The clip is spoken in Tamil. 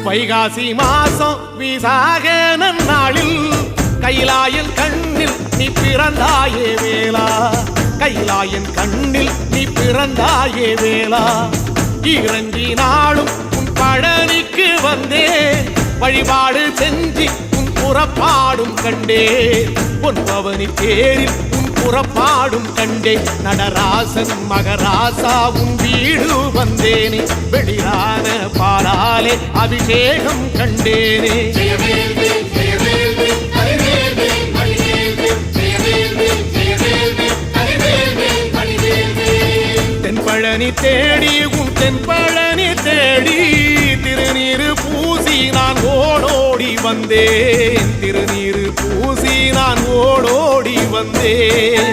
வைகாசி மாசம் விசாக நன்னாளில் கைலாயன் கண்ணில் நீ பிறந்தாயே வேளா, கைலாயன் கண்ணில் நீ பிறந்தாயே வேளா. இறங்கி நாளும் உன் பழனிக்கு வந்தே, வழிபாடு செஞ்சு உன் புறப்பாடும் கண்டே. பொன்பவனி தேரில் உன் புறப்பாடும் கண்டே. நடராசன் மகராசா உன் வீடு வந்தேனே, வெளியான பாலாலே அபிஷேகம் கண்டேனே. தென்பழனி தேடி உன் தென்பழனி தேடி, திருநீரு பூசி நான் ஓடோடி வந்தேன், திருநீரு பூசி நான் ஓடோடி வந்தேன்.